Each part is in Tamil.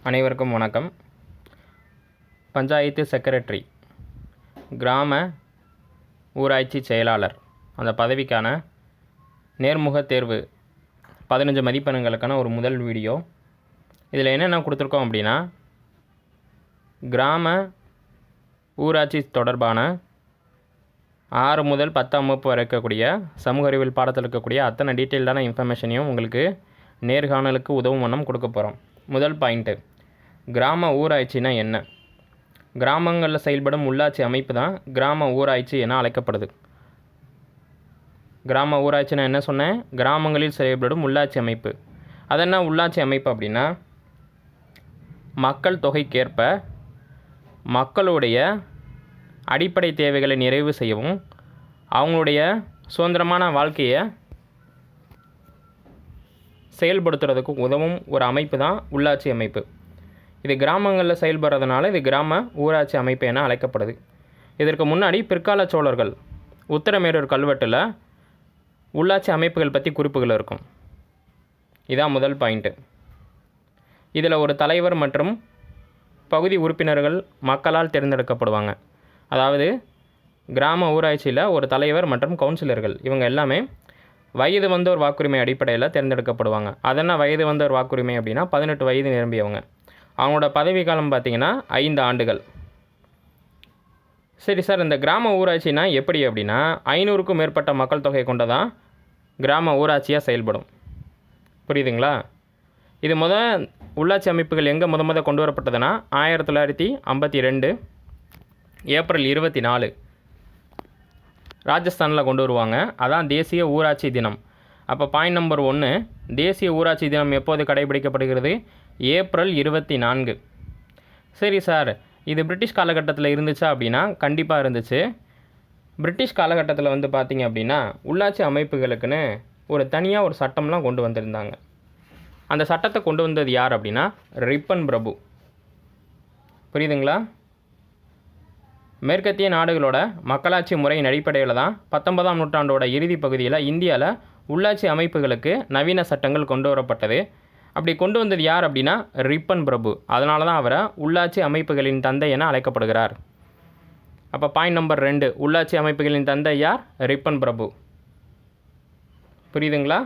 அனைவருக்கும் வணக்கம். பஞ்சாயத்து செக்ரட்டரி, கிராம ஊராட்சி செயலாளர் அந்த பதவிக்கான நேர்முக தேர்வு 15 மதிப்பெண்களுக்கான ஒரு முதல் வீடியோ. இதில் என்னென்ன கொடுத்துருக்கோம் அப்படின்னா, கிராம ஊராட்சி தொடர்பான 6 முதல் 10ஆம் வகுப்பு வரை இருக்கக்கூடிய சமூக அறிவியல் பாடத்தில் இருக்கக்கூடிய அத்தனை டீட்டெயில்டான இன்ஃபர்மேஷனையும் உங்களுக்கு நேர்காணலுக்கு உதவும் வண்ணம் கொடுக்க போகிறோம். முதல் பாயிண்ட்டு, கிராம ஊராட்சினா என்ன? கிராமங்களில் செயல்படும் உள்ளாட்சி அமைப்பு தான் கிராம ஊராட்சி என அழைக்கப்படுது. கிராம ஊராட்சினா என்ன சொன்னேன்? கிராமங்களில் செயல்படும் உள்ளாட்சி அமைப்பு. அதென்ன உள்ளாட்சி அமைப்பு அப்படின்னா, மக்கள் தொகைக்கேற்ப மக்களுடைய அடிப்படை தேவைகளை நிறைவு செய்யவும் அவங்களுடைய சுதந்திரமான வாழ்க்கையை செயல்படுத்துறதுக்கு உதவும் ஒரு அமைப்பு தான் உள்ளாட்சி அமைப்பு. இது கிராமங்களில் செயல்படுறதுனால இது கிராம ஊராட்சி அமைப்பு என அழைக்கப்படுது. இதற்கு முன்னாடி பிற்கால சோழர்கள் உத்தரமேரூர் கல்வெட்டில் உள்ளாட்சி அமைப்புகள் பற்றி குறிப்புகள் இருக்கும். இதான் முதல் பாயிண்ட்டு. இதில் ஒரு தலைவர் மற்றும் பகுதி உறுப்பினர்கள் மக்களால் தேர்ந்தெடுக்கப்படுவாங்க. அதாவது கிராம ஊராட்சியில் ஒரு தலைவர் மற்றும் கவுன்சிலர்கள் இவங்க எல்லாமே வயது வந்தோர் வாக்குரிமை அடிப்படையில் தேர்ந்தெடுக்கப்படுவாங்க. அதென்ன வயது வந்தோர் வாக்குரிமை அப்படின்னா, 18 வயது நிரம்பியவங்க. அவங்களோட பதவி காலம் பார்த்திங்கன்னா 5 ஆண்டுகள். சரி சார், இந்த கிராம ஊராட்சினா எப்படி அப்படின்னா, 500க்கும் மேற்பட்ட மக்கள் தொகை கொண்டதான் கிராம ஊராட்சியாக செயல்படும். புரியுதுங்களா? இது உள்ளாட்சி அமைப்புகள் எங்கே முத கொண்டு வரப்பட்டதுன்னா 1952 ஏப்ரல் 24 ராஜஸ்தானில் கொண்டு வருவாங்க. அதான் தேசிய ஊராட்சி தினம். அப்போ பாயிண்ட் நம்பர் 1, தேசிய ஊராட்சி தினம் எப்போது கடைபிடிக்கப்படுகிறது? ஏப்ரல் 24. சரி சார், இது பிரிட்டிஷ் காலகட்டத்தில் இருந்துச்சா அப்படின்னா கண்டிப்பாக இருந்துச்சு. பிரிட்டிஷ் காலகட்டத்தில் பார்த்திங்க அப்படின்னா உள்ளாட்சி அமைப்புகளுக்குன்னு ஒரு தனியாக ஒரு சட்டம்லாம் கொண்டு வந்திருந்தாங்க. அந்த சட்டத்தை கொண்டு வந்தது யார் அப்படின்னா ரிப்பன் பிரபு. புரியுதுங்களா? மேற்கத்திய நாடுகளோட மக்களாட்சி முறையின் அடிப்படையில் தான் 19ஆம் நூற்றாண்டோட இறுதி பகுதியில் இந்தியாவில் உள்ளாட்சி அமைப்புகளுக்கு நவீன சட்டங்கள் கொண்டு வரப்பட்டது. அப்படி கொண்டு வந்தது யார் அப்படின்னா ரிப்பன் பிரபு. அதனால தான் அவரை உள்ளாட்சி அமைப்புகளின் தந்தை என அழைக்கப்படுகிறார். அப்போ பாயிண்ட் நம்பர் 2, உள்ளாட்சி அமைப்புகளின் தந்தை யார்? ரிப்பன் பிரபு. புரியுதுங்களா?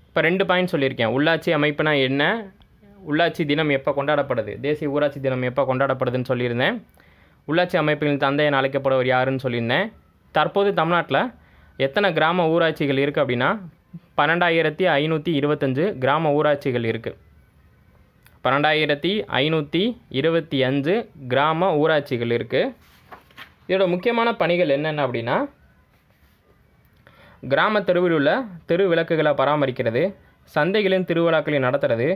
இப்போ 2 பாயிண்ட் சொல்லியிருக்கேன். உள்ளாட்சி அமைப்புனா என்ன, உள்ளாட்சி தினம் எப்போ கொண்டாடப்படுது, தேசிய ஊராட்சி தினம் எப்போ கொண்டாடப்படுதுன்னு சொல்லியிருந்தேன். உள்ளாட்சி அமைப்புகளின் தந்தை என அழைக்கப்படுவர் யாருன்னு சொல்லியிருந்தேன். தற்போது தமிழ்நாட்டில் எத்தனை கிராம ஊராட்சிகள் இருக்குது அப்படின்னா 12525 கிராம ஊராட்சிகள் இருக்குது. 12525 கிராம ஊராட்சிகள் இருக்குது. இதோட முக்கியமான பணிகள் என்னென்ன அப்படின்னா, கிராம தெருவில் உள்ள தெரு விளக்குகளை பராமரிக்கிறது, சந்தைகளின் திருவிழாக்களை நடத்துறது,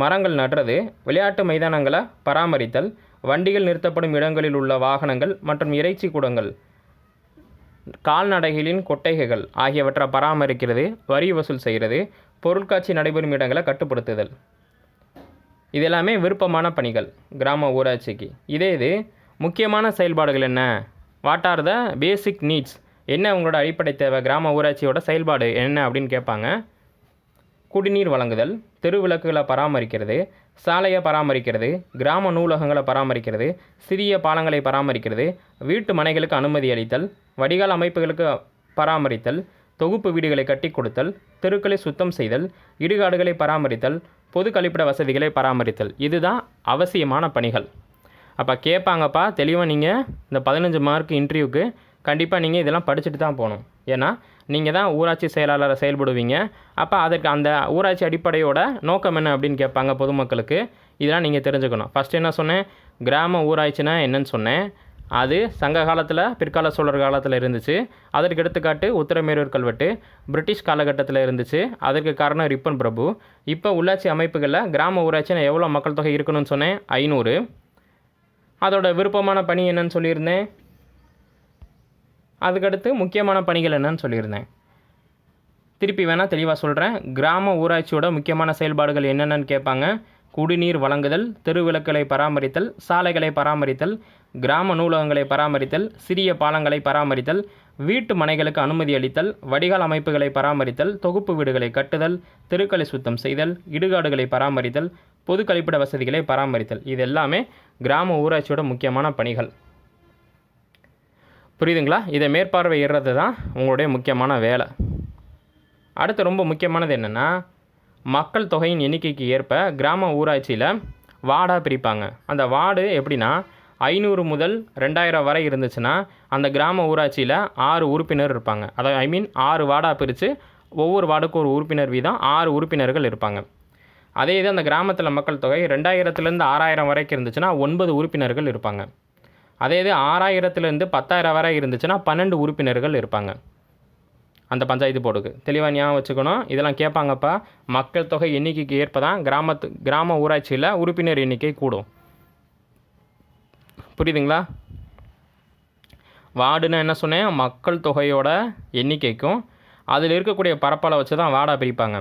மரங்கள் நடுறது, விளையாட்டு மைதானங்களை பராமரித்தல், வண்டிகள் நிறுத்தப்படும் இடங்களில் உள்ள வாகனங்கள் மற்றும் இறைச்சி கூடங்கள், கால்நடைகளின் கொட்டைகள் ஆகியவற்றை பராமரிக்கிறது, வரி வசூல் செய்கிறது, பொருட்காட்சி நடைபெறும் இடங்களை கட்டுப்படுத்துதல். இதெல்லாமே விருப்பமான பணிகள் கிராம ஊராட்சிக்கு. இது முக்கியமான செயல்பாடுகள் என்ன? What are the basic needs? என்ன உங்களோட அடிப்படை தேவை? கிராம ஊராட்சியோட செயல்பாடு என்ன அப்படின்னு கேட்பாங்க. குடிநீர் வழங்குதல், தெருவிளக்குகளை பராமரிக்கிறது, சாலையை பராமரிக்கிறது, கிராம நூலகங்களை பராமரிக்கிறது, சிறிய பாலங்களை பராமரிக்கிறது, வீட்டு மனைகளுக்கு அனுமதி அளித்தல், வடிகால் அமைப்புகளுக்கு பராமரித்தல், தொகுப்பு வீடுகளை கட்டி கொடுத்தல், தெருக்களை சுத்தம் செய்தல், இடுகாடுகளை பராமரித்தல், பொது கழிப்பிட வசதிகளை பராமரித்தல். இதுதான் அவசியமான பணிகள். அப்போ கேட்பாங்கப்பா, தெளிவாக நீங்கள் இந்த 15 மார்க் இன்டர்வியூக்கு கண்டிப்பாக நீங்கள் இதெல்லாம் படிச்சுட்டு தான் போகணும். ஏன்னா நீங்கள் தான் ஊராட்சி செயலாளரை செயல்படுவீங்க. அப்போ அதற்கு அந்த ஊராட்சி அடிப்படையோட நோக்கம் என்ன அப்படின்னு கேட்பாங்க பொதுமக்களுக்கு. இதெல்லாம் நீங்கள் தெரிஞ்சுக்கணும். ஃபஸ்ட்டு என்ன சொன்னேன்? கிராம ஊராட்சினா என்னன்னு சொன்னேன். அது சங்க காலத்தில் பிற்கால சோழர் காலத்தில் இருந்துச்சு. அதற்கு எடுத்துக்காட்டு உத்தரமேரூர் கல்வெட்டு பிரிட்டிஷ் காலகட்டத்தில் இருந்துச்சு. அதற்கு காரணம் ரிப்பன் பிரபு. இப்போ உள்ளாட்சி அமைப்புகளில் கிராம ஊராட்சினா எவ்வளோ மக்கள் தொகை இருக்கணும்னு சொன்னேன்? 500. அதோட விருப்பமான பணி என்னன்னு சொல்லியிருந்தேன். அதுக்கடுத்து முக்கியமான பணிகள் என்னன்னு சொல்லியிருந்தேன். திருப்பி வேணால் தெளிவாக சொல்கிறேன். கிராம ஊராட்சியோட முக்கியமான செயல்பாடுகள் என்னென்னு கேட்பாங்க. குடிநீர் வழங்குதல், தெருவிளக்குகளை பராமரித்தல், சாலைகளை பராமரித்தல், கிராம நூலகங்களை பராமரித்தல், சிறிய பாலங்களை பராமரித்தல், வீட்டு மனைகளுக்கு அனுமதி அளித்தல், வடிகால் அமைப்புகளை பராமரித்தல், தொகுப்பு வீடுகளை கட்டுதல், தெருக்களை சுத்தம் செய்தல், இடுகாடுகளை பராமரித்தல், பொது கழிப்பிட வசதிகளை பராமரித்தல். இது எல்லாமே கிராம ஊராட்சியோட முக்கியமான பணிகள். புரியுதுங்களா? இதை மேற்பார்வையிடுறது தான் உங்களுடைய முக்கியமான வேலை. அடுத்து ரொம்ப முக்கியமானது என்னென்னா, மக்கள் தொகையின் எண்ணிக்கைக்கு ஏற்ப கிராம ஊராட்சியில் வார்டாக பிரிப்பாங்க. அந்த வார்டு எப்படின்னா 500 முதல் 2000 வரை இருந்துச்சுன்னா அந்த கிராம ஊராட்சியில் 6 உறுப்பினர் இருப்பாங்க. அதாவது 6 வார்டாக பிரித்து ஒவ்வொரு வார்டுக்கும் ஒரு உறுப்பினர் வீதம் 6 உறுப்பினர்கள் இருப்பாங்க. அதே இது அந்த கிராமத்தில் மக்கள் தொகை 2000லேருந்து 6000 வரைக்கும் இருந்துச்சுன்னா 9 உறுப்பினர்கள் இருப்பாங்க. அதே இது 6000லேருந்து 10000 வரை இருந்துச்சுன்னா 12 உறுப்பினர்கள் இருப்பாங்க அந்த பஞ்சாயத்து போர்டுக்கு. தெளிவாக ஞாபகம் வச்சுக்கணும். இதெல்லாம் கேட்பாங்கப்பா. மக்கள் தொகை எண்ணிக்கைக்கு ஏற்ப தான் கிராம ஊராட்சியில் உறுப்பினர் எண்ணிக்கை கூடும். புரியுதுங்களா? வார்டுன்னு என்ன சொன்னேன்? மக்கள் தொகையோட எண்ணிக்கைக்கும் அதில் இருக்கக்கூடிய பரப்பளவை வச்சு தான் வார்டாக பிரிப்பாங்க.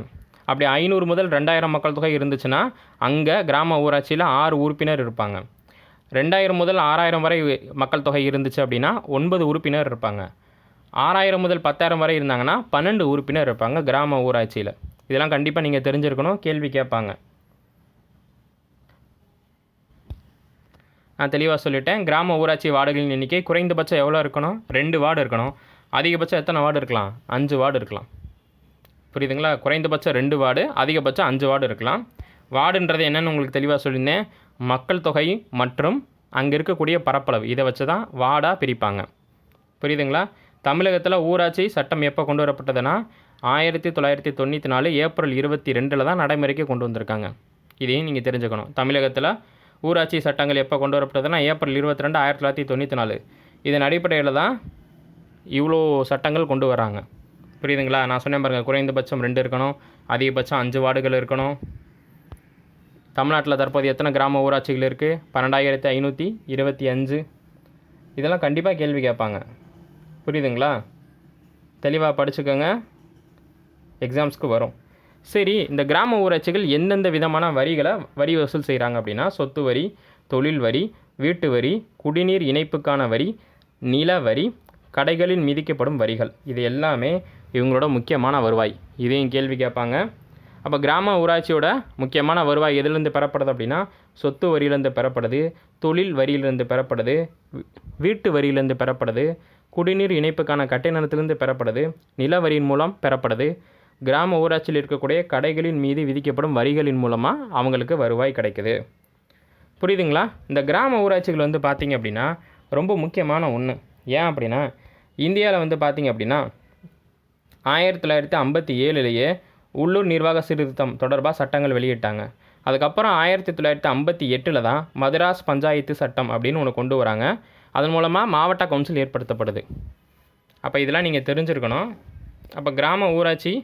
அப்படி 500 முதல் 2000 மக்கள் தொகை இருந்துச்சுன்னா அங்கே கிராம ஊராட்சியில் 6 உறுப்பினர் இருப்பாங்க. 2000 முதல் 6000 வரை மக்கள் தொகை இருந்துச்சு அப்படின்னா 9 உறுப்பினர் இருப்பாங்க. 6000 முதல் 10000 வரை இருந்தாங்கன்னா 12 உறுப்பினர் இருப்பாங்க கிராம ஊராட்சியில். இதெல்லாம் கண்டிப்பாக நீங்கள் தெரிஞ்சிருக்கணும். கேள்வி கேட்பாங்க. நான் தெளிவாக சொல்லிட்டேன். கிராம ஊராட்சி வார்டுகளின் எண்ணிக்கை குறைந்தபட்சம் எவ்வளோ இருக்கணும்? 2 வார்டு இருக்கணும். அதிகபட்சம் எத்தனை வார்டு இருக்கலாம்? 5 வார்டு இருக்கலாம். புரியுதுங்களா? குறைந்தபட்சம் 2 வார்டு, அதிகபட்சம் 5 வார்டு இருக்கலாம். வார்டுன்றது என்னென்னு உங்களுக்கு தெளிவாக சொல்லியிருந்தேன். மக்கள் தொகை மற்றும் அங்கே இருக்கக்கூடிய பரப்பளவு இதை வச்சு தான் வார்டாக பிரிப்பாங்க. புரியுதுங்களா? தமிழகத்தில் ஊராட்சி சட்டம் எப்போ கொண்டு வரப்பட்டதுன்னா 1994 ஏப்ரல் 22 தான் நடைமுறைக்கு கொண்டு வந்திருக்காங்க. இதையும் நீங்கள் தெரிஞ்சுக்கணும். தமிழகத்தில் ஊராட்சி சட்டங்கள் எப்போ கொண்டு வரப்பட்டதுன்னா ஏப்ரல் 22, 1994. இதன் அடிப்படையில் தான் இவ்வளோ சட்டங்கள் கொண்டு வராங்க. புரியுதுங்களா? நான் சொன்னேன் பாருங்கள், குறைந்தபட்சம் 2 இருக்கணும், அதிகபட்சம் 5 வார்டுகள் இருக்கணும். தமிழ்நாட்டில் தற்போது எத்தனை கிராம ஊராட்சிகள் இருக்குது? 12525. இதெல்லாம் கண்டிப்பாக கேள்வி கேட்பாங்க. புரியுதுங்களா? தெளிவாக படிச்சுக்கோங்க, எக்ஸாம்ஸ்க்கு வரும். சரி, இந்த கிராம ஊராட்சிகள் எந்தெந்த விதமான வரி வசூல் செய்கிறாங்க அப்படின்னா, சொத்து வரி, தொழில் வரி, வீட்டு வரி, குடிநீர் இணைப்புக்கான வரி, நில வரி, கடைகளில் மீதிக்கப்படும் வரிகள். இது எல்லாமே இவங்களோட முக்கியமான வருவாய். இதையும் கேள்வி கேட்பாங்க. அப்போ கிராம ஊராட்சியோட முக்கியமான வருவாய் எதுலேருந்து பெறப்படுது அப்படின்னா, சொத்து வரியிலேருந்து பெறப்படுது, தொழில் வரியிலேருந்து பெறப்படுது, வீட்டு வரியிலேருந்து பெறப்படுது, குடிநீர் இணைப்புக்கான கட்டணத்திலிருந்து பெறப்படுது, நில வரியின் மூலம் பெறப்படுது, கிராம ஊராட்சியில் இருக்கக்கூடிய கடைகளின் மீது விதிக்கப்படும் வரிகளின் மூலமாக அவங்களுக்கு வருவாய் கிடைக்குது. புரியுதுங்களா? இந்த கிராம ஊராட்சிகள் வந்து பார்த்திங்க அப்படின்னா ரொம்ப முக்கியமான ஒன்று. ஏன் அப்படின்னா, இந்தியாவில் பார்த்திங்க அப்படின்னா 1957 உள்ளூர் நிர்வாக சீர்திருத்தம் தொடர்பாக சட்டங்கள் வெளியிட்டாங்க. அதுக்கப்புறம் 1958 தான் மதராஸ் பஞ்சாயத்து சட்டம் அப்படின்னு ஒன்று கொண்டு வராங்க. அதன் மூலமாக மாவட்ட கவுன்சில் ஏற்படுத்தப்படுது. அப்போ இதெல்லாம் நீங்கள் தெரிஞ்சிருக்கணும். அப்போ கிராம ஊராட்சி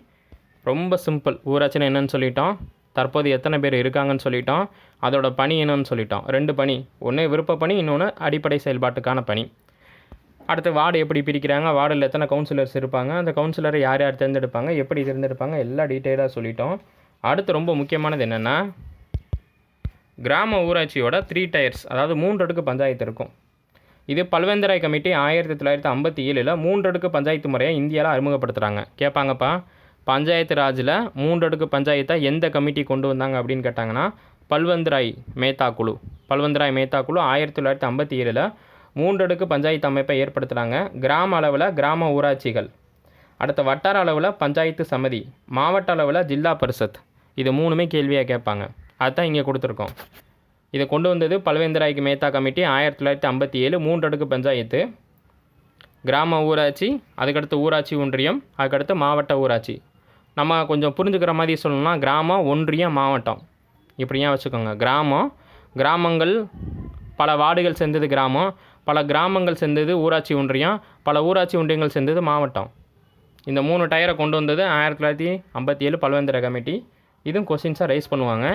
ரொம்ப சிம்பிள். ஊராட்சின்னு என்னன்னு சொல்லிட்டோம், தற்போது எத்தனை பேர் இருக்காங்கன்னு சொல்லிட்டோம், அதோட பணி என்னன்னு சொல்லிட்டோம். 2 பணி, ஒன்று விருப்ப பணி, இன்னொன்று அடிப்படை செயல்பாட்டுக்கான பணி. அடுத்து வார்டு எப்படி பிரிக்கிறாங்க, வார்டில் எத்தனை கவுன்சிலர்ஸ் இருப்பாங்க, அந்த கவுன்சிலரை யார் யார் தேர்ந்தெடுப்பாங்க, எப்படி தேர்ந்தெடுப்பாங்க, எல்லாம் டீட்டெயிலாக சொல்லிட்டோம். அடுத்து ரொம்ப முக்கியமானது என்னென்னா, கிராம ஊராட்சியோட 3 டயர்ஸ், அதாவது 3 அடுக்கு பஞ்சாயத்து இருக்கும். இது பல்வேந்தராய் கமிட்டி 1957 3 அடுக்கு பஞ்சாயத்து முறையை இந்தியாவில் அறிமுகப்படுத்துகிறாங்க. கேட்பாங்கப்பா, பஞ்சாயத்து ராஜில் 3 அடுக்கு பஞ்சாயத்தை எந்த கமிட்டி கொண்டு வந்தாங்க அப்படின்னு கேட்டாங்கன்னா, பல்வேந்தராய் மேத்தா குழு 1957 3 அடுக்கு பஞ்சாயத்து அமைப்பை ஏற்படுத்துகிறாங்க. கிராம அளவில் கிராம ஊராட்சிகள், அடுத்த வட்டார அளவில் பஞ்சாயத்து சமிதி, மாவட்ட அளவில் ஜில்லா பரிஷத். இது 3மே கேள்வியாக கேட்பாங்க. அதுதான் இங்கே கொடுத்துருக்கோம். இதை கொண்டு வந்தது பல்வேந்தராய்க்கு மேத்தா கமிட்டி 1957 3 அடுக்கு பஞ்சாயத்து, கிராம ஊராட்சி, அதுக்கடுத்து ஊராட்சி ஒன்றியம், அதுக்கடுத்து மாவட்ட ஊராட்சி. நம்ம கொஞ்சம் புரிஞ்சுக்கிற மாதிரி சொல்லணும்னா கிராமம், ஒன்றியம், மாவட்டம் இப்படியா வச்சுக்கோங்க. கிராமங்கள் பல வார்டுகள் சேர்ந்தது கிராமம், பல கிராமங்கள் சேர்ந்தது ஊராட்சி ஒன்றியம், பல ஊராட்சி ஒன்றியங்கள் சேர்ந்தது மாவட்டம். இந்த 3 டயரை கொண்டு வந்தது 1957 பல்வேந்தராய் கமிட்டி. இதுவும் கொஸ்டின்ஸாக ரைஸ் பண்ணுவாங்க.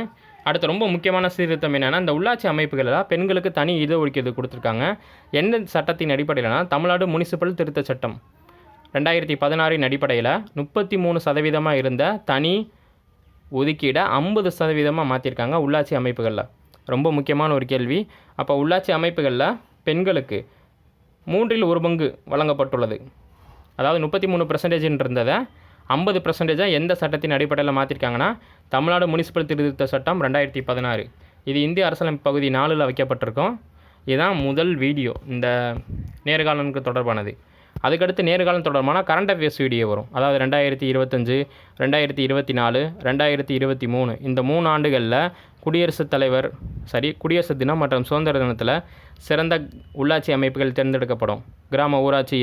அடுத்து ரொம்ப முக்கியமான சீர்திருத்தம் என்னென்னா, இந்த உள்ளாட்சி அமைப்புகளில் பெண்களுக்கு தனி இடஒதுக்கீடு கொடுத்துருக்காங்க. எந்த சட்டத்தின் அடிப்படையில்னா, தமிழ்நாடு முனிசிபல் திருத்த சட்டம் 2016 அடிப்படையில் 33% இருந்த தனி ஒதுக்கீடை 50% மாற்றிருக்காங்க உள்ளாட்சி அமைப்புகளில். ரொம்ப முக்கியமான ஒரு கேள்வி. அப்போ உள்ளாட்சி அமைப்புகளில் பெண்களுக்கு 1/3 வழங்கப்பட்டுள்ளது. அதாவது 33% இருந்ததை 50% எந்த சட்டத்தின் அடிப்படையில் மாற்றிருக்காங்கன்னா தமிழ்நாடு முனிசிபல் திருத்த சட்டம் 2016. இது இந்திய அரசியலமைப்பு பகுதி 4ல் வைக்கப்பட்டிருக்கும். இதுதான் முதல் வீடியோ இந்த நேர்காணலுக்கு தொடர்பானது. அதுக்கடுத்து நேர்காணல் தொடர்பான கரண்ட் அஃபேர்ஸ் வீடியோ வரும். அதாவது 2025, 2024, 2023 இந்த 3 ஆண்டுகளில் குடியரசு தினம் மற்றும் சுதந்திர தினத்தில் சிறந்த உள்ளாட்சி அமைப்புகள் தேர்ந்தெடுக்கப்படும். கிராம ஊராட்சி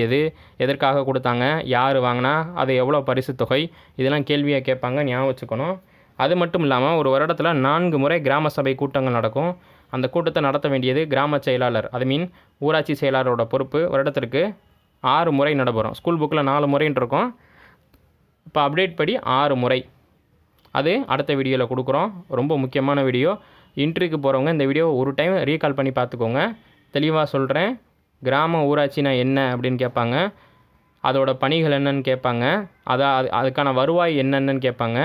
எதற்காக கொடுத்தாங்க, யார் வாங்கினா, அது எவ்வளோ பரிசு தொகை, இதெல்லாம் கேள்வியாக கேட்பாங்க, ஞாபகம் வச்சுக்கணும். அது மட்டும் இல்லாமல் ஒரு வருடத்தில் 4 முறை கிராம சபை கூட்டங்கள் நடக்கும். அந்த கூட்டத்தை நடத்த வேண்டியது கிராம செயலாளர், அது மீன் ஊராட்சி செயலாளரோட பொறுப்பு. வருடத்திற்கு 6 முறை நடைபெறும். ஸ்கூல் புக்கில் 4 முறைன்னு இருக்கும். இப்போ அப்டேட் படி 6 முறை. அது அடுத்த வீடியோவில் கொடுக்குறோம். ரொம்ப முக்கியமான வீடியோ. இன்ட்ரிக்கு போகிறவங்க இந்த வீடியோ ஒரு டைம் ரீகால் பண்ணி பார்த்துக்கோங்க. தெளிவாக சொல்கிறேன். கிராம ஊராட்சினா என்ன அப்படின்னு கேட்பாங்க, அதோட பணிகள் என்னன்னு கேட்பாங்க, அதுக்கான வருவாய் என்னென்னு கேட்பாங்க.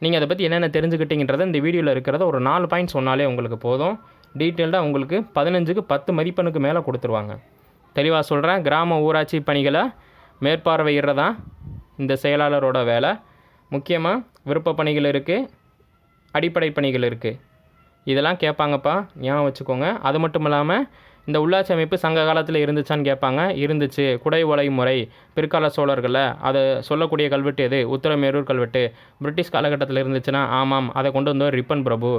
நீங்கள் அதை பற்றி என்னென்ன தெரிஞ்சுக்கிட்டீங்கன்றதை இந்த வீடியோவில் இருக்கிறத ஒரு 4 பாயிண்ட் சொன்னாலே உங்களுக்கு போதும். டீட்டெயில்டாக உங்களுக்கு 15க்கு 10 மதிப்பெண்ணுக்கு மேலே கொடுத்துருவாங்க. தெளிவாக சொல்கிறேன். கிராம ஊராட்சி பணிகளை மேற்பார்வையிடுறதான் இந்த செயலாளரோட வேலை. முக்கியமாக விருப்ப பணிகள் இருக்குது, அடிப்படை பணிகள் இருக்குது. இதெல்லாம் கேட்பாங்கப்பா, ஞாபகம் வச்சுக்கோங்க. அது மட்டும் இல்லாமல் இந்த உள்ளாட்சி அமைப்பு சங்க காலத்தில் இருந்துச்சான்னு கேட்பாங்க. இருந்துச்சு. குடை ஒலை முறை பிற்கால சோழர்களில் அதை சொல்லக்கூடிய கல்வெட்டு எது? உத்தரமேரூர் கல்வெட்டு. பிரிட்டிஷ் காலகட்டத்தில் இருந்துச்சுன்னா ஆமாம், அதை கொண்டு வந்தவர் ரிப்பன் பிரபு.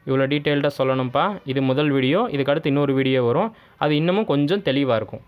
இவ்வளோ டீட்டெயில்டாக சொல்லணும்ப்பா. இது முதல் வீடியோ. இதுக்கு அடுத்து இன்னொரு வீடியோ வரும். அது இன்னமும் கொஞ்சம் தெளிவாக இருக்கும்.